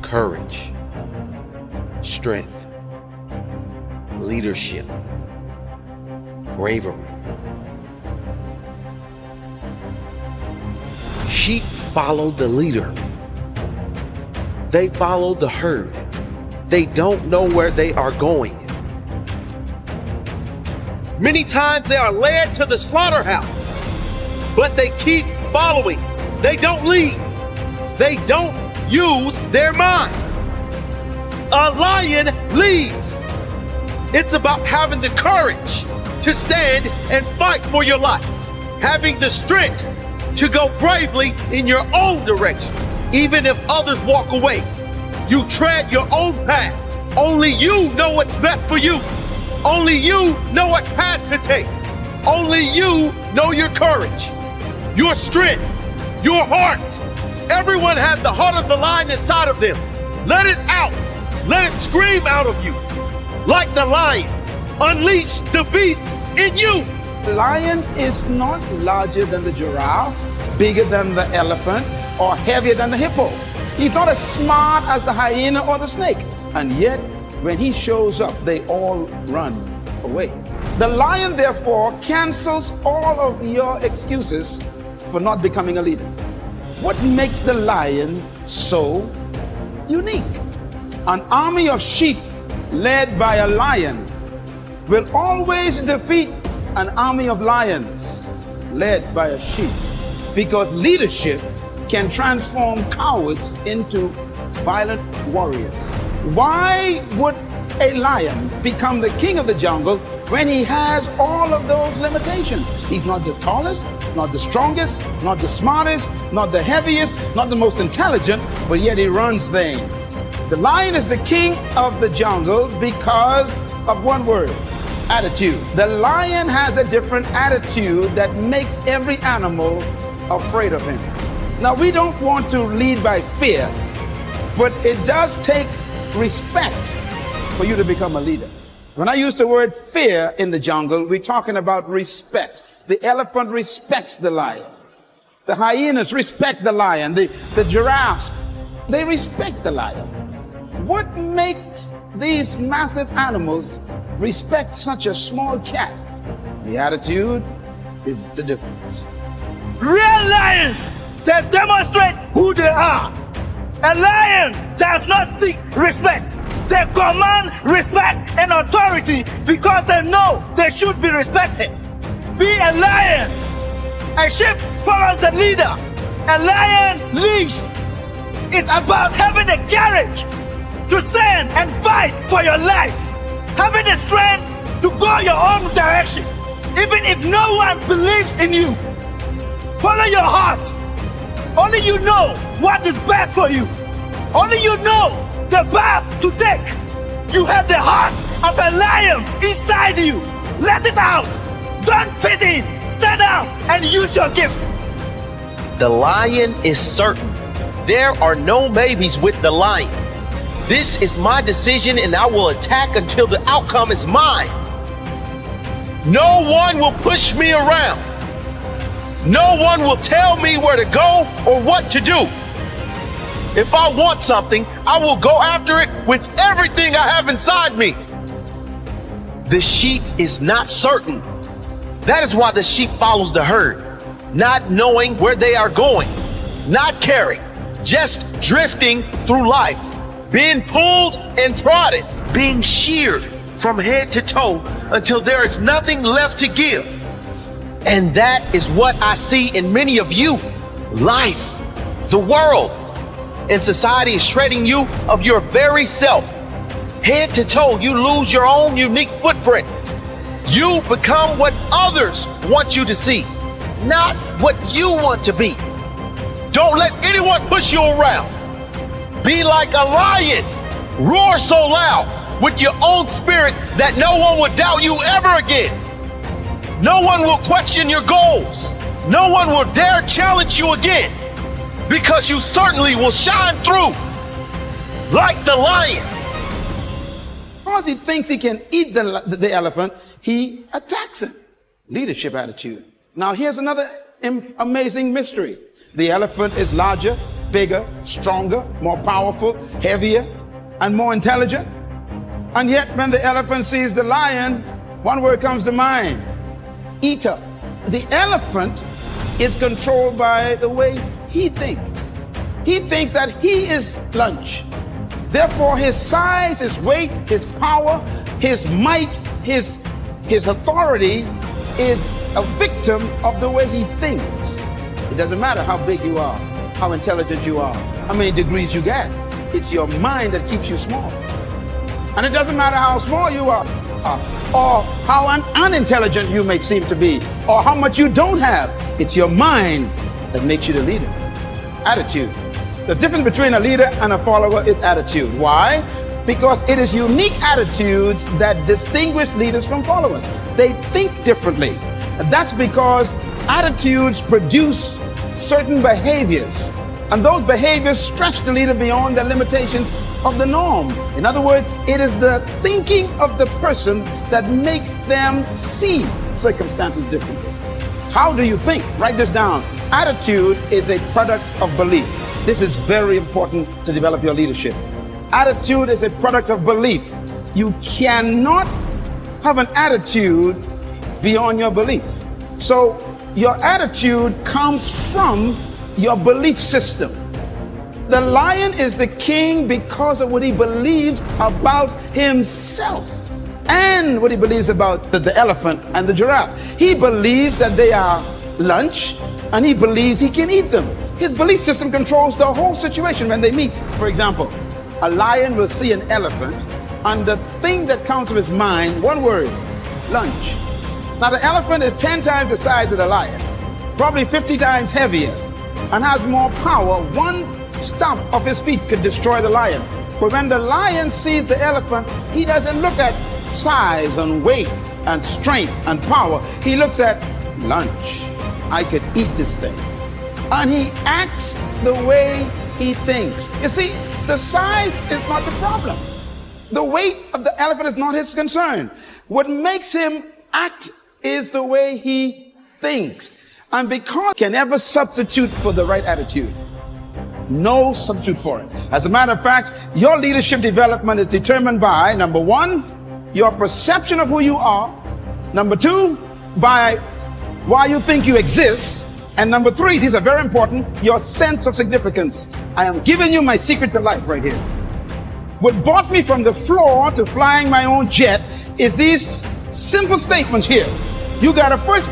courage, strength, leadership, bravery. Sheep follow the leader. They follow the herd. They don't know where they are going. Many times they are led to the slaughterhouse, but they keep following. They don't lead. They don't use their mind. A lion leads. It's about having the courage to stand and fight for your life, having the strength to go bravely in your own direction, even if others walk away. You tread your own path. Only you know what's best for you. Only you know what path to take. Only you know your courage, your strength, your heart. Everyone has the heart of the lion inside of them. Let it out. Let it scream out of you. Like the lion, unleash the beast in you. The lion is not larger than the giraffe, bigger than the elephant, or heavier than the hippo. He's not as smart as the hyena or the snake. And yet, when he shows up, they all run away. The lion, therefore, cancels all of your excuses for not becoming a leader. What makes the lion so unique? An army of sheep led by a lion will always defeat an army of lions led by a sheep, because leadership can transform cowards into violent warriors. Why would a lion become the king of the jungle when he has all of those limitations? He's not the tallest, not the strongest, not the smartest, not the heaviest, not the most intelligent, but yet he runs things. The lion is the king of the jungle because of one word: attitude. The lion has a different attitude that makes every animal afraid of him. Now, we don't want to lead by fear, but it does take respect for you to become a leader. When I use the word fear in the jungle, we're talking about respect. The elephant respects the lion. The hyenas respect the lion. The giraffes, they respect the lion. What makes these massive animals respect such a small cat? The attitude is the difference. Real lions, they demonstrate who they are. A lion does not seek respect. They command respect and authority because they know they should be respected. Be a lion. A sheep follows the leader. A lion leads. It's about having the courage to stand and fight for your life. Having the strength to go your own direction, even if no one believes in you. Follow your heart. Only you know what is best for you. Only you know the path to take. You have the heart of a lion inside you. Let it out. Don't fit in. Stand out and use your gift. The lion is certain. There are no maybes with the lion. This is my decision, and I will attack until the outcome is mine. No one will push me around. No one will tell me where to go or what to do. If I want something, I will go after it with everything I have inside me. The sheep is not certain. That is why the sheep follows the herd, not knowing where they are going, not caring, just drifting through life, being pulled and prodded, being sheared from head to toe until there is nothing left to give. And that is what I see in many of you. Life, the world, and society is shredding you of your very self. Head to toe, you lose your own unique footprint. You become what others want you to see, not what you want to be. Don't let anyone push you around. Be like a lion. Roar so loud with your own spirit that no one will doubt you ever again. No one will question your goals. No one will dare challenge you again, because you certainly will shine through like the lion. Because he thinks he can eat the elephant, he attacks him. Leadership attitude. Now here's another amazing mystery. The elephant is larger, bigger, stronger, more powerful, heavier, and more intelligent. And yet when the elephant sees the lion, one word comes to mind: eater. The elephant is controlled by the way he thinks. He thinks that he is lunch. Therefore, his size, his weight, his power, his might, his authority is a victim of the way he thinks. It doesn't matter how big you are, how intelligent you are, how many degrees you get. It's your mind that keeps you small. And it doesn't matter how small you are, or how unintelligent you may seem to be, or how much you don't have. It's your mind that makes you the leader. Attitude. The difference between a leader and a follower is attitude. Why? Because it is unique attitudes that distinguish leaders from followers. They think differently. And that's because attitudes produce certain behaviors. And those behaviors stretch the leader beyond the limitations of the norm. In other words, it is the thinking of the person that makes them see circumstances differently. How do you think? Write this down. Attitude is a product of belief. This is very important to develop your leadership. Attitude is a product of belief. You cannot have an attitude beyond your belief. So your attitude comes from your belief system. The lion is the king because of what he believes about himself and what he believes about the elephant and the giraffe. He believes that they are lunch and he believes he can eat them. His belief system controls the whole situation when they meet. For example, a lion will see an elephant and the thing that comes to his mind, one word: lunch. Now the elephant is 10 times the size of the lion, probably 50 times heavier, and has more power. One stomp of his feet could destroy the lion. But when the lion sees the elephant, he doesn't look at size and weight and strength and power. He looks at lunch. I could eat this thing. And he acts the way he thinks. You see, the size is not the problem. The weight of the elephant is not his concern. What makes him act is the way he thinks. And because he can never substitute for the right attitude. No substitute for it. As a matter of fact, your leadership development is determined by, number one, your perception of who you are. Number two, by why you think you exist. And number three, these are very important, your sense of significance. I am giving you my secret to life right here. What brought me from the floor to flying my own jet is these simple statements here. You gotta first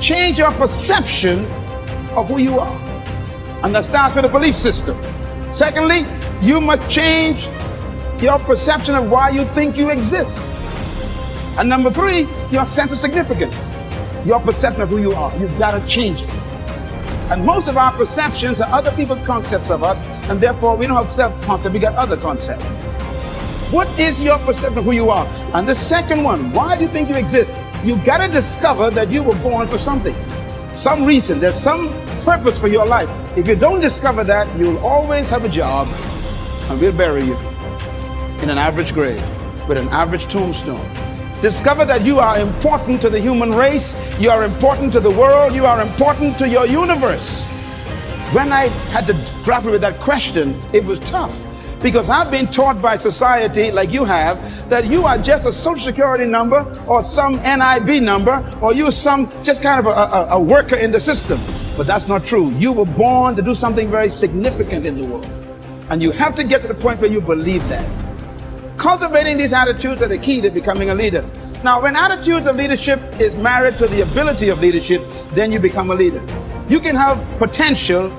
change your perception of who you are. And that starts with a belief system. Secondly, you must change your perception of why you think you exist. And number three, your sense of significance. Your perception of who you are. You've got to change it. And most of our perceptions are other people's concepts of us, and therefore we don't have self-concept, we got other concepts. What is your perception of who you are? And the second one, why do you think you exist? You got to discover that you were born for something. Some reason, there's some purpose for your life. If you don't discover that, you'll always have a job, and we'll bury you in an average grave with an average tombstone. Discover that you are important to the human race, you are important to the world, you are important to your universe. When I had to grapple with that question, it was tough. Because I've been taught by society, like you have, that you are just a social security number or some NIB number, or you're some just kind of a worker in the system. But that's not true. You were born to do something very significant in the world. And you have to get to the point where you believe that. Cultivating these attitudes are the key to becoming a leader. Now, when attitudes of leadership is married to the ability of leadership, then you become a leader. You can have potential,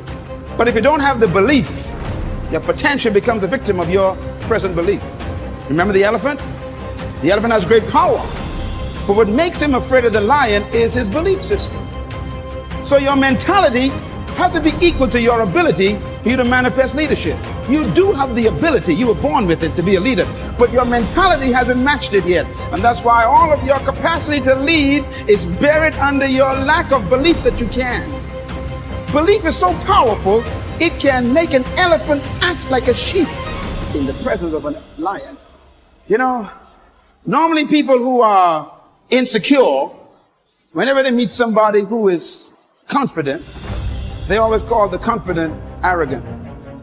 but if you don't have the belief, your potential becomes a victim of your present belief. Remember the elephant? The elephant has great power. But what makes him afraid of the lion is his belief system. So your mentality has to be equal to your ability for you to manifest leadership. You do have the ability, you were born with it to be a leader, but your mentality hasn't matched it yet. And that's why all of your capacity to lead is buried under your lack of belief that you can. Belief is so powerful, it can make an elephant act like a sheep in the presence of a lion. You know, normally people who are insecure, whenever they meet somebody who is confident, they always call the confident arrogant.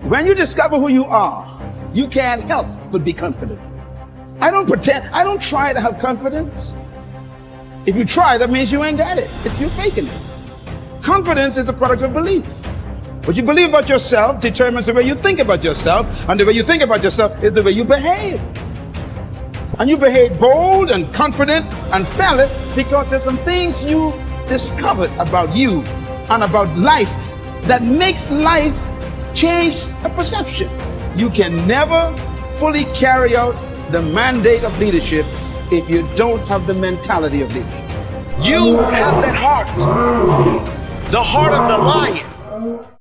When you discover who you are, you can't help but be confident. I don't pretend, I don't try to have confidence. If you try, that means you ain't got it. It's you faking it. Confidence is a product of belief. What you believe about yourself determines the way you think about yourself, and the way you think about yourself is the way you behave. And you behave bold and confident and valid because there's some things you discovered about you and about life that makes life change a perception. You can never fully carry out the mandate of leadership if you don't have the mentality of leadership. You have that heart, the heart of the lion.